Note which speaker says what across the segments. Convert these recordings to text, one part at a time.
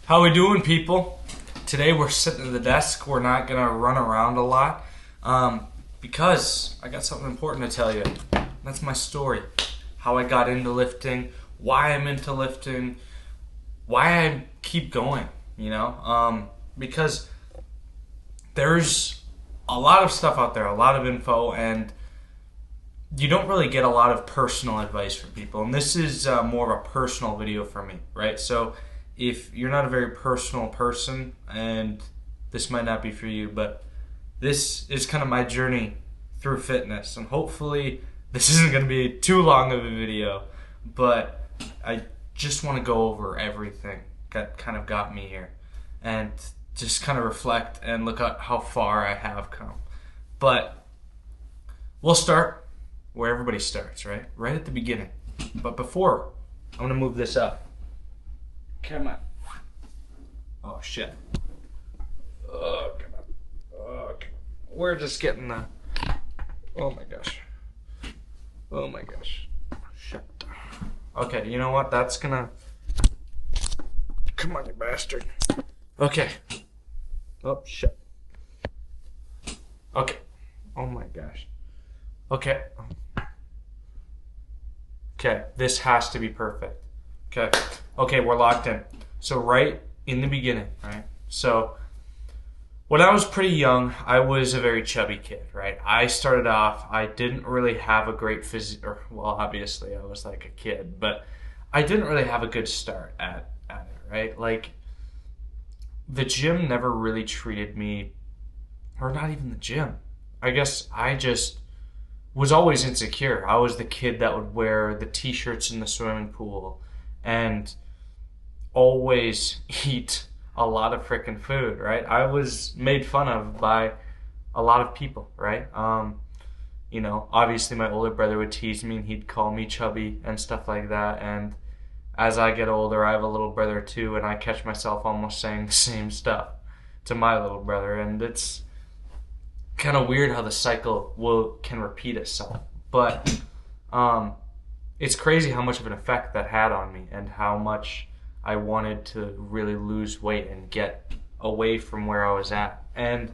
Speaker 1: How we doing, people? Today we're sitting at the desk. We're not gonna run around a lot because I got something important to tell you. That's my story. How I got into lifting, why I'm into lifting, why I keep going. Because there's a lot of stuff out there, a lot of info, and you don't really get a lot of personal advice from people. And this is more of a personal video for me, right? So if you're not a very personal person, and this might not be for you, but this is kind of my journey through fitness. And hopefully this isn't going to be too long of a video, but I just want to go over everything that kind of got me here and just kind of reflect and look at how far I have come. But we'll start where everybody starts, right? Right at the beginning. But before, I'm going to move this up. Come on. Oh, shit. Oh, come on. Oh, come on. We're just getting the... Oh, my gosh. Oh, my gosh. Shit. Okay, you know what? That's gonna... Come on, you bastard. Okay. Oh, shit. Okay. Oh, my gosh. Okay. Okay, this has to be perfect. Okay, we're locked in. So right in the beginning, right? So when I was pretty young, I was a very chubby kid, right? I started off, I didn't really have a great physique, or well, obviously I was like a kid, but I didn't really have a good start at it, right? Like, the gym never really treated me, or not even the gym. I guess I just was always insecure. I was the kid that would wear the t-shirts in the swimming pool and always eat a lot of freaking food, right? I was made fun of by a lot of people, right? Obviously my older brother would tease me and he'd call me chubby and stuff like that. And as I get older, I have a little brother too, and I catch myself almost saying the same stuff to my little brother. And it's kind of weird how the cycle can repeat itself. But it's crazy how much of an effect that had on me and how much I wanted to really lose weight and get away from where I was at. And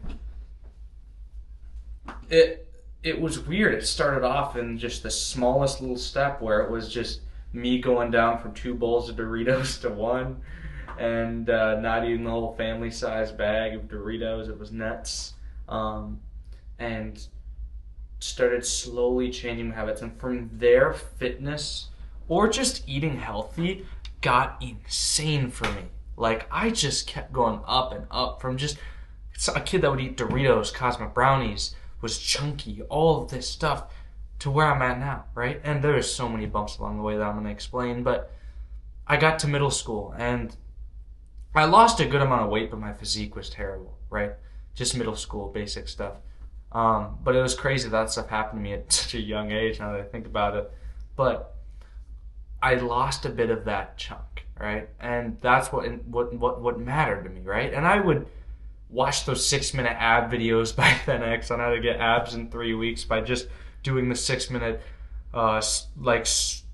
Speaker 1: it was weird. It started off in just the smallest little step where it was just me going down from 2 bowls of Doritos to 1 and not eating the whole family size bag of Doritos. It was nuts. And started slowly changing my habits, and from there, fitness or just eating healthy got insane for me. Like, I just kept going up and up from just a kid that would eat Doritos, Cosmic Brownies, was chunky, all of this stuff, to where I'm at now, right? And there's so many bumps along the way that I'm going to explain, but I got to middle school and I lost a good amount of weight, but my physique was terrible, right? Just middle school, basic stuff. But it was crazy that stuff happened to me at such a young age, now that I think about it. But I lost a bit of that chunk, right? And that's what mattered to me, right? And I would watch those 6-minute ab videos by FNX on how to get abs in 3 weeks by just doing the 6-minute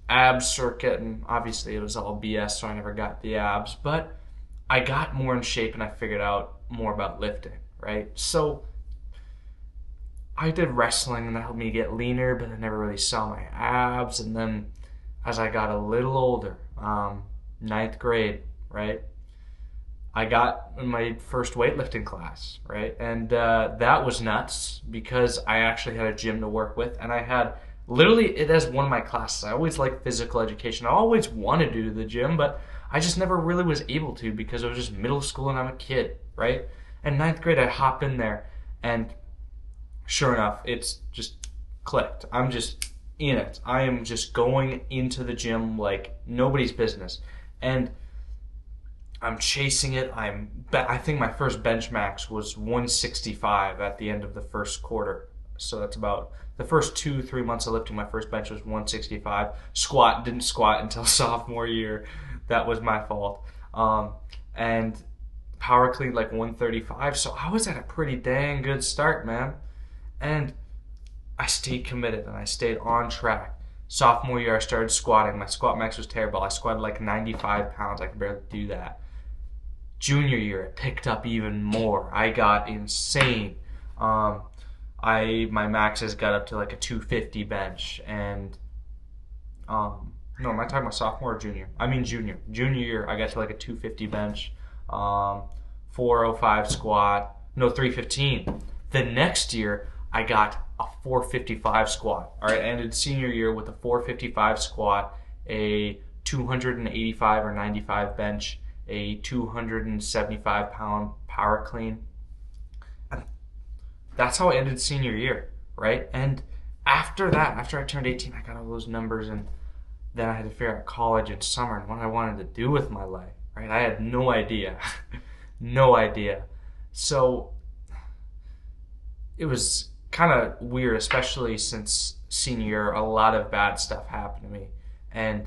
Speaker 1: ab circuit. And obviously it was all BS, so I never got the abs. But I got more in shape and I figured out more about lifting, right? So I did wrestling and that helped me get leaner, but I never really saw my abs. And then as I got a little older, 9th grade, right, I got in my first weightlifting class, right? And that was nuts because I actually had a gym to work with, and I had literally it as one of my classes. I always liked physical education. I always wanted to do the gym, but I just never really was able to because it was just middle school and I'm a kid, right? And 9th grade, I hop in there, and sure enough, it's just clicked. I'm just in it. I am just going into the gym like nobody's business. And I'm chasing it. I think my first bench max was 165 at the end of the first quarter. So that's about the first 2-3 months of lifting. My first bench was 165. Didn't squat until sophomore year. That was my fault. And power clean like 135. So I was at a pretty dang good start, man. And I stayed committed and I stayed on track. Sophomore year, I started squatting. My squat max was terrible. I squatted like 95 pounds. I could barely do that. Junior year, it picked up even more. I got insane. My maxes got up to like a 250 bench, and no, am I talking about sophomore or junior? I mean junior. Junior year, I got to like a 250 bench, 405 squat, no 315. The next year, I got a 455 squat. All right, I ended senior year with a 455 squat, a 285 or 95 bench, a 275 pound power clean. And that's how I ended senior year, right? And after that, after I turned 18, I got all those numbers, and then I had to figure out college and summer and what I wanted to do with my life, right? I had no idea. No idea. So it was kind of weird, especially since senior year, a lot of bad stuff happened to me. And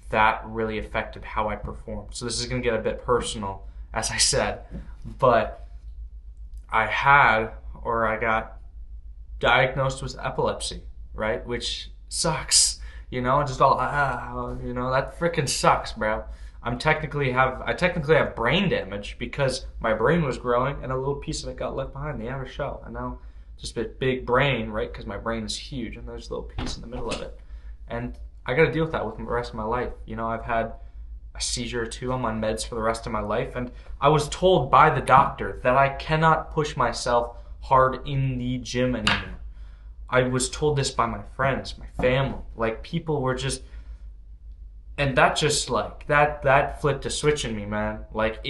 Speaker 1: that really affected how I performed. So this is going to get a bit personal, as I said. But I got diagnosed with epilepsy, right? Which sucks. Just all, that freaking sucks, bro. I technically have brain damage because my brain was growing and a little piece of it got left behind. They never show. And now just a big brain, right? Because my brain is huge and there's a little piece in the middle of it. And I got to deal with that with the rest of my life. I've had a seizure or two. I'm on meds for the rest of my life. And I was told by the doctor that I cannot push myself hard in the gym anymore. I was told this by my friends, my family. Like, people were just, and that just like, that flipped a switch in me, man. Like,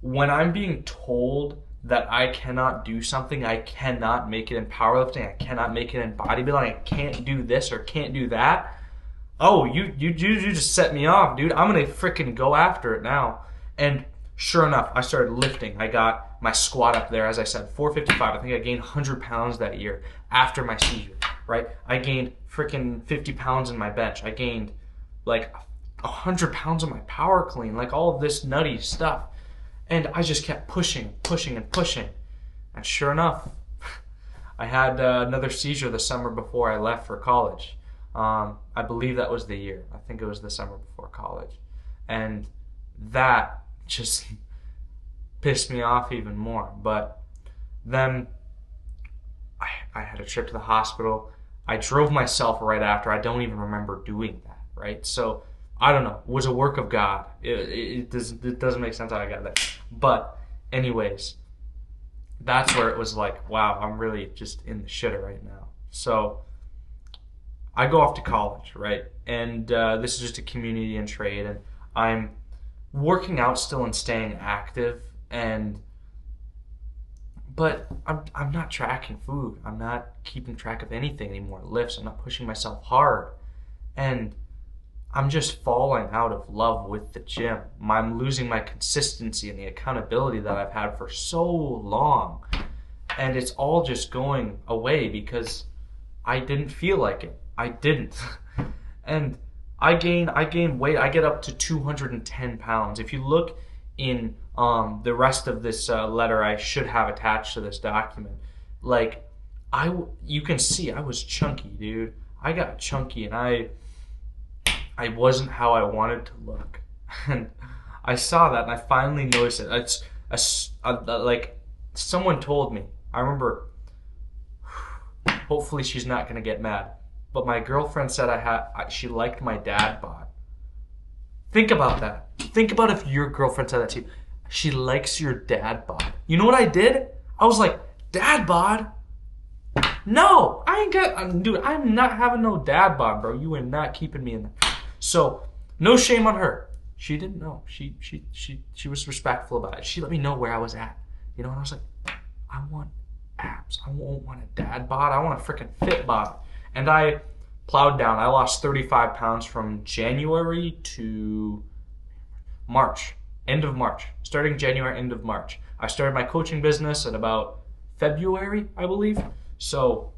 Speaker 1: when I'm being told that I cannot do something, I cannot make it in powerlifting, I cannot make it in bodybuilding, I can't do this or can't do that. Oh, you just set me off, dude. I'm gonna freaking go after it now. And sure enough, I started lifting. I got my squat up there, as I said, 455. I think I gained 100 pounds that year after my seizure, right? I gained freaking 50 pounds in my bench. I gained like 100 pounds on my power clean, like all of this nutty stuff. And I just kept pushing. And sure enough, I had another seizure the summer before I left for college. I believe that was the year. I think it was the summer before college. And that just pissed me off even more. But then I had a trip to the hospital. I drove myself right after. I don't even remember doing that, right? So I don't know. It was a work of God. It doesn't make sense how I got there. But anyways, that's where it was like, wow, I'm really just in the shitter right now. So I go off to college, right? And this is just a community and trade, and I'm working out still and staying active, but I'm not tracking food. I'm not keeping track of anything anymore. Lifts. I'm not pushing myself hard, and I'm just falling out of love with the gym. I'm losing my consistency and the accountability that I've had for so long, and it's all just going away because I didn't feel like it. I didn't. And I gain weight. I get up to 210 pounds. If you look in the rest of this letter I should have attached to this document, like, you can see I was chunky, dude. I got chunky, and I wasn't how I wanted to look. And I saw that, and I finally noticed it. It's like, someone told me. I remember, hopefully she's not going to get mad, but my girlfriend said she liked my dad bod. Think about that. Think about if your girlfriend said that to you. She likes your dad bod. You know what I did? I was like, dad bod? No, I ain't got, dude, I'm not having no dad bod, bro. You are not keeping me in there. So, no shame on her. She didn't know. She was respectful about it. She let me know where I was at. And I was like, I want abs. I won't want a dad bod. I want a freaking fit bod. And I plowed down. I lost 35 pounds from January to March. End of March. Starting January, end of March. I started my coaching business at about February, I believe. So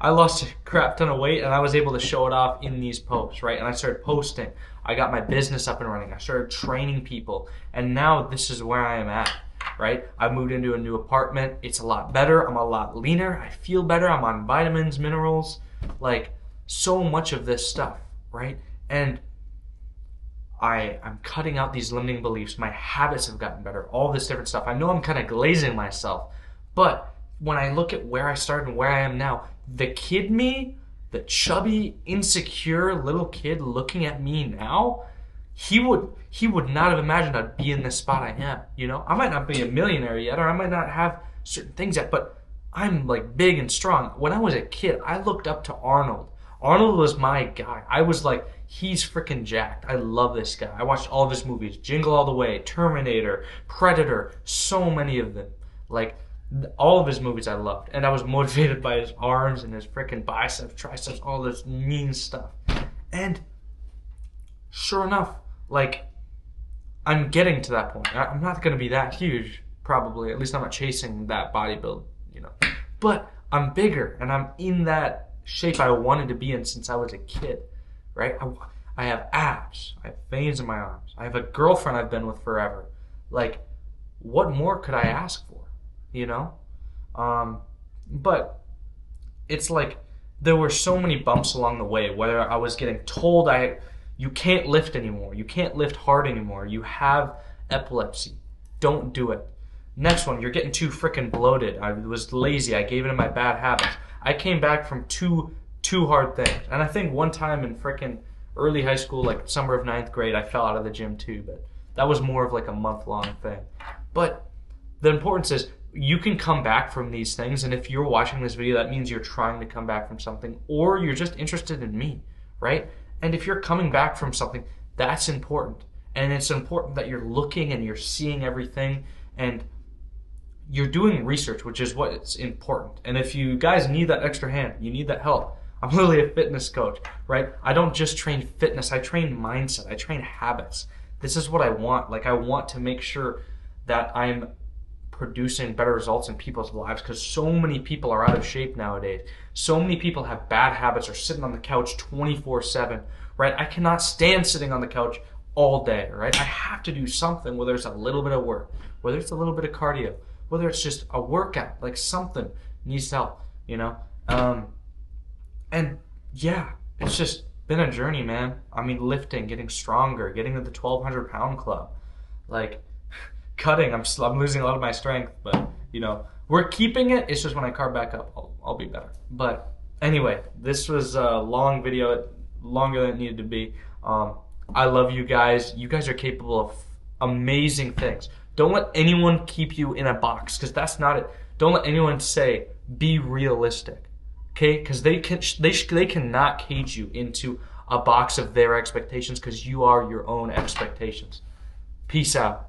Speaker 1: I lost a crap ton of weight, and I was able to show it off in these posts, right? And I started posting. I got my business up and running. I started training people. And now this is where I am at, right? I moved into a new apartment. It's a lot better. I'm a lot leaner. I feel better. I'm on vitamins, minerals, like so much of this stuff, right? And I'm cutting out these limiting beliefs. My habits have gotten better. All this different stuff. I know I'm kind of glazing myself, but when I look at where I started and where I am now, the kid me, the chubby, insecure little kid looking at me now, he would not have imagined I'd be in this spot I am. You know, I might not be a millionaire yet, or I might not have certain things yet, but I'm like big and strong. When I was a kid, I looked up to Arnold. Arnold was my guy. I was like, he's freaking jacked. I love this guy. I watched all of his movies, Jingle All the Way, Terminator, Predator, so many of them. Like, all of his movies I loved. And I was motivated by his arms and his freaking biceps, triceps, all this mean stuff. And sure enough, like, I'm getting to that point. I'm not going to be that huge, probably. At least I'm not chasing that bodybuild, you know. But I'm bigger, and I'm in that shape I wanted to be in since I was a kid, right? I have abs. I have veins in my arms. I have a girlfriend I've been with forever. Like, what more could I ask for, you know? But it's like there were so many bumps along the way, whether I was getting told you can't lift anymore, you can't lift hard anymore, you have epilepsy, don't do it. Next one, you're getting too freaking bloated. I was lazy, I gave into my bad habits. I came back from two hard things. And I think one time in freaking early high school, like summer of 9th grade, I fell out of the gym too, but that was more of like a month-long thing. But the importance is you can come back from these things, and if you're watching this video, that means you're trying to come back from something, or you're just interested in me, right? And if you're coming back from something, that's important. And it's important that you're looking and you're seeing everything, and you're doing research, which is what's important. And if you guys need that extra hand, you need that help, I'm literally a fitness coach, right? I don't just train fitness, I train mindset, I train habits. This is what I want. Like, I want to make sure that I'm producing better results in people's lives, because so many people are out of shape nowadays. So many people have bad habits, or sitting on the couch 24/7, right? I cannot stand sitting on the couch all day, right? I have to do something, whether it's a little bit of work, whether it's a little bit of cardio, whether it's just a workout, like something needs help, you know? And yeah, it's just been a journey, man. I mean, lifting, getting stronger, getting to the 1,200 pound club, like cutting, I'm losing a lot of my strength, but you know, we're keeping it. It's just when I carb back up, I'll be better. But anyway, this was a long video, longer than it needed to be. I love you guys. You guys are capable of amazing things. Don't let anyone keep you in a box, because that's not it. Don't let anyone say, be realistic, okay? Because they cannot cage you into a box of their expectations, because you are your own expectations. Peace out.